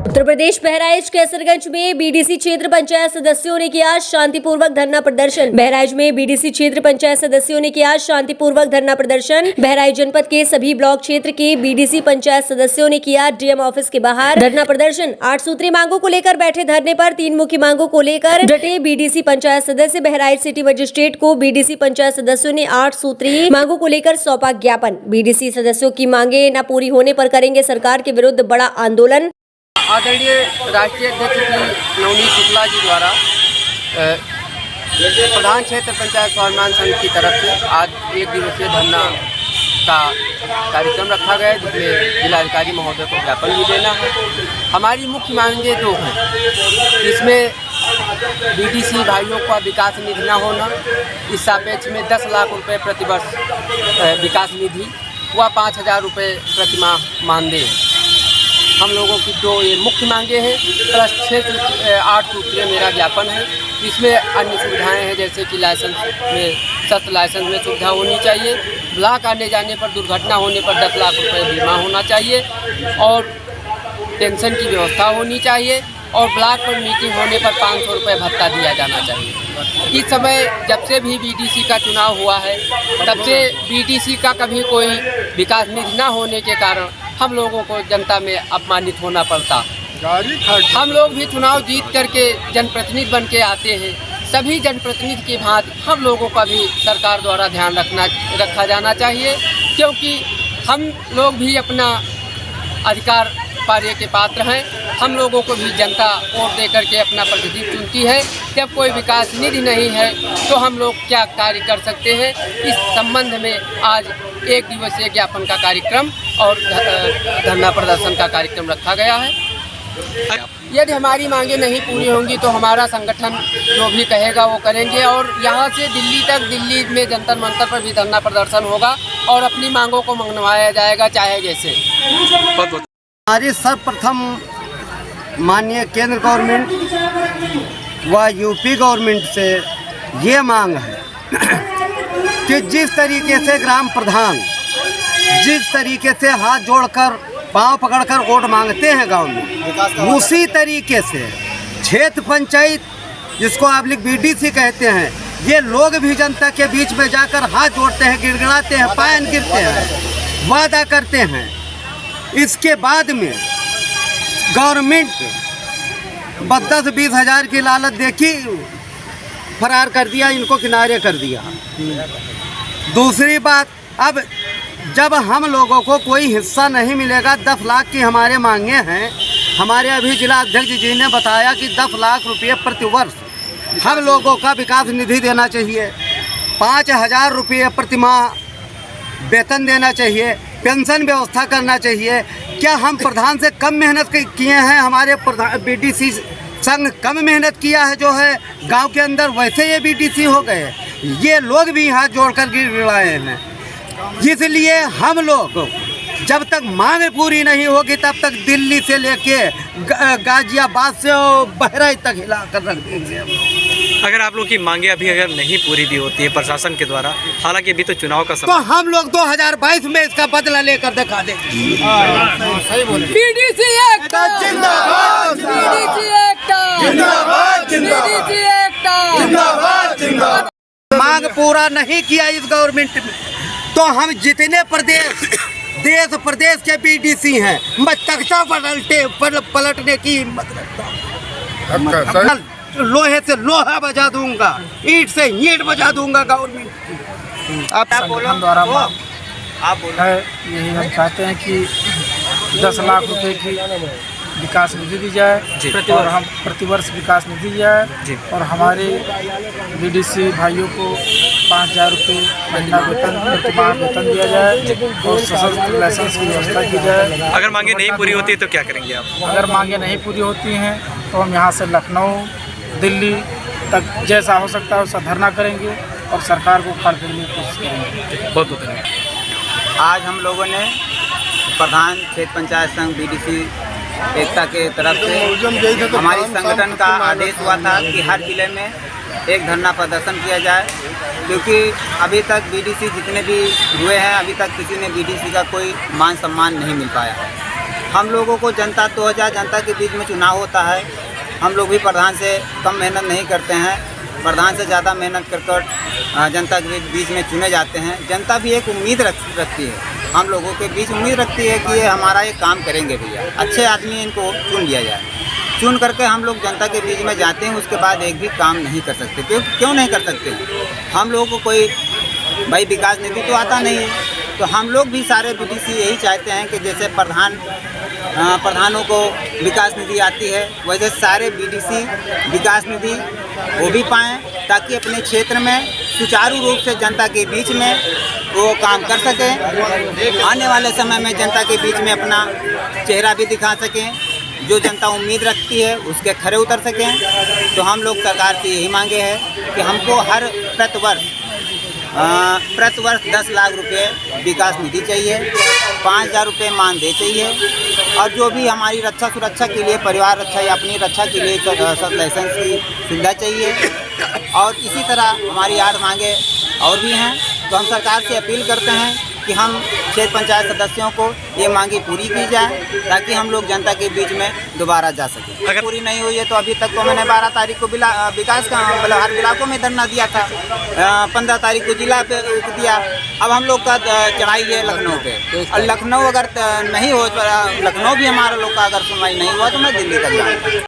उत्तर प्रदेश बहराइच कैसरगंज में बीडीसी क्षेत्र पंचायत सदस्यों ने किया शांतिपूर्वक धरना प्रदर्शन। बहराइच में बीडीसी क्षेत्र पंचायत सदस्यों ने किया शांतिपूर्वक धरना प्रदर्शन। बहराइच जनपद के सभी ब्लॉक क्षेत्र के बीडीसी पंचायत सदस्यों ने किया डीएम ऑफिस के बाहर धरना प्रदर्शन। 8 सूत्री मांगों को लेकर बैठे धरने पर 3 मुख्य मांगों को लेकर डटे बीडीसी पंचायत सदस्य। बहराइच सिटी मजिस्ट्रेट को बीडीसी पंचायत सदस्यों ने 8 सूत्री मांगों को लेकर सौंपा ज्ञापन। बीडीसी सदस्यों की मांगे न पूरी होने पर करेंगे सरकार के विरुद्ध बड़ा आंदोलन। आदरणीय राष्ट्रीय अध्यक्ष श्री नवनीत शुक्ला जी द्वारा प्रधान क्षेत्र पंचायत स्वाभिमान संघ की तरफ से आज 1 दिवसीय धरना का कार्यक्रम रखा गया है, जिसमें जिलाधिकारी महोदय को ज्ञापन भी देना है। हमारी मुख्य मांगे 2 हैं। इसमें बीडीसी भाइयों का विकास निधि न होना, इस सापेक्ष में 10 लाख रुपये प्रतिवर्ष विकास निधि व 5,000 रुपये प्रतिमाह मानदेय, हम लोगों की 2 ये मुख्य मांगे हैं। प्लस 8 सूत्रीय मेरा ज्ञापन है। इसमें अन्य सुविधाएं हैं, जैसे कि लाइसेंस में सख्त लाइसेंस में सुविधा होनी चाहिए। ब्लॉक आने जाने पर दुर्घटना होने पर 10 लाख रुपये बीमा होना चाहिए और पेंशन की व्यवस्था होनी चाहिए और ब्लॉक पर मीटिंग होने पर 500 रुपये भत्ता दिया जाना चाहिए। इस समय जब से भी बीडीसी का चुनाव हुआ है, तब से बीडीसी का कभी कोई विकास निधि न होने के कारण हम लोगों को जनता में अपमानित होना पड़ता। हम लोग भी चुनाव जीत करके जनप्रतिनिधि बन के आते हैं। सभी जनप्रतिनिधि की भांति हम लोगों का भी सरकार द्वारा ध्यान रखा जाना चाहिए, क्योंकि हम लोग भी अपना अधिकार पाने के पात्र हैं। हम लोगों को भी जनता वोट दे करके अपना प्रतिनिधि चुनती है। जब कोई विकास निधि नहीं है तो हम लोग क्या कार्य कर सकते हैं। इस संबंध में आज 1 दिवसीय ज्ञापन का कार्यक्रम और धरना प्रदर्शन का कार्यक्रम रखा गया है। यदि हमारी मांगे नहीं पूरी होंगी तो हमारा संगठन जो भी कहेगा वो करेंगे और यहाँ से दिल्ली तक, दिल्ली में जंतर मंतर पर भी धरना प्रदर्शन होगा और अपनी मांगों को मनवाया जाएगा, चाहे जैसे। हमारी सर्वप्रथम माननीय केंद्र गवर्नमेंट व यूपी गवर्नमेंट से ये मांग है कि जिस तरीके से ग्राम प्रधान जिस तरीके से हाथ जोड़कर पांव पकड़कर वोट मांगते हैं गांव में, उसी तरीके से क्षेत्र पंचायत, जिसको आप लोग बीडीसी कहते हैं, ये लोग भी जनता के बीच में जाकर हाथ जोड़ते हैं, गिड़गिड़ाते हैं, पायन गिरते हैं, वादा करते हैं। इसके बाद में गवर्नमेंट 10-20 हज़ार की लालच देखी, फरार कर दिया, इनको किनारे कर दिया। दूसरी बात, अब जब हम लोगों को कोई हिस्सा नहीं मिलेगा, 10 लाख की हमारे मांगे हैं। हमारे अभी जिला अध्यक्ष जी ने बताया कि 10 लाख रुपये प्रतिवर्ष हम लोगों का विकास निधि देना चाहिए, 5,000 रुपये प्रतिमाह वेतन देना चाहिए, पेंशन व्यवस्था करना चाहिए। क्या हम प्रधान से कम मेहनत किए हैं? हमारे बीडीसी संघ कम मेहनत किया है जो है गांव के अंदर, वैसे ये बीडीसी हो गए। ये लोग भी हाथ जोड़कर गिड़गिड़ाए हैं। इसलिए हम लोग जब तक मांग पूरी नहीं होगी तब तक दिल्ली से लेके गाजियाबाद से बहराइच तक हिला कर रख देंगे। अगर आप लोग की मांगे अभी अगर नहीं पूरी भी होती है प्रशासन के द्वारा, हालांकि अभी तो चुनाव का समय, तो हम लोग 2022 में इसका बदला लेकर दिखा देंगे। सही बोले। बीडीसी एकता जिंदाबाद, बीडीसी एकता जिंदाबाद, बीडीसी एकता जिंदाबाद, जिंदाबाद। मांग पूरा नहीं किया इस गवर्नमेंट में तो हम जितने देश प्रदेश के बीडीसी हैं, मैं तख्ता पलटने की हिम्मत रखता हूँ। लोहे से लोहा बजा दूंगा, ईंट से ईंट बजा दूंगा गवर्नमेंट की। आप संगठन द्वारा आप है, यही हम चाहते हैं कि 10 लाख रुपए की विकास निधि दी जाए और हम प्रतिवर्ष विकास निधि दी जाए और हमारे बीडीसी भाइयों को 5,000 रुपये महीना वेतन, प्रतिमाह वेतन दिया जाए और सशस्त्र लाइसेंस की व्यवस्था की जाए। अगर मांगे नहीं पूरी होती तो क्या करेंगे आप? अगर मांगे नहीं पूरी होती हैं तो हम यहाँ से लखनऊ, दिल्ली तक जैसा हो सकता है वैसा धरना करेंगे और सरकार को उखाड़ देने की कोशिश करेंगे। बहुत बहुत धन्यवाद। आज हम लोगों ने प्रधान क्षेत्र पंचायत संघ बीडीसी एकता के तरफ से हमारी संगठन का आदेश हुआ था कि हर जिले में एक धरना प्रदर्शन किया जाए, क्योंकि अभी तक बीडीसी जितने भी हुए हैं, अभी तक किसी ने बीडीसी का कोई मान सम्मान नहीं मिल पाया। हम लोगों को जनता 2000 जनता के बीच में चुनाव होता है। हम लोग भी प्रधान से कम मेहनत नहीं करते हैं, प्रधान से ज़्यादा मेहनत कर जनता के बीच में चुने जाते हैं। जनता भी एक उम्मीद रखती है, हम लोगों के बीच उम्मीद रखती है कि ये हमारा ये काम करेंगे भैया, अच्छे आदमी इनको चुन लिया जाए। चुन करके हम लोग जनता के बीच में जाते हैं, उसके बाद एक भी काम नहीं कर सकते। क्यों नहीं कर सकते? हम लोगों को कोई भाई विकास निधि तो आता नहीं है, तो हम लोग भी सारे बीडीसी यही चाहते हैं कि जैसे प्रधानों को विकास निधि आती है, वैसे सारे बीडीसी विकास निधि वो भी पाएँ, ताकि अपने क्षेत्र में सुचारू रूप से जनता के बीच में वो काम कर सकें। आने वाले समय में जनता के बीच में अपना चेहरा भी दिखा सकें, जो जनता उम्मीद रखती है उसके खरे उतर सकें। तो हम लोग सरकार से यही मांगे हैं कि हमको हर प्रति वर्ष 10 लाख रुपए विकास निधि चाहिए, 5000 रुपये मानदेय चाहिए, और जो भी हमारी रक्षा सुरक्षा के लिए, परिवार रक्षा या अपनी रक्षा के लिए लाइसेंस की सुविधा चाहिए। और इसी तरह हमारी 8 मांगे और भी हैं। तो हम सरकार से अपील करते हैं कि हम क्षेत्र पंचायत सदस्यों को ये मांगी पूरी की जाए, ताकि हम लोग जनता के बीच में दोबारा जा सकें। अगर पूरी नहीं हुई है तो अभी तक तो मैंने 12 तारीख को विकास का मतलब हर इलाकों में धरना दिया था, 15 तारीख को जिला पे दिया। अब हम लोग का चढ़ाई है लखनऊ पे, और लखनऊ अगर नहीं हो, लखनऊ भी हमारा लोग का अगर सुनवाई नहीं हुआ तो मैं दिल्ली तक जाऊँगा।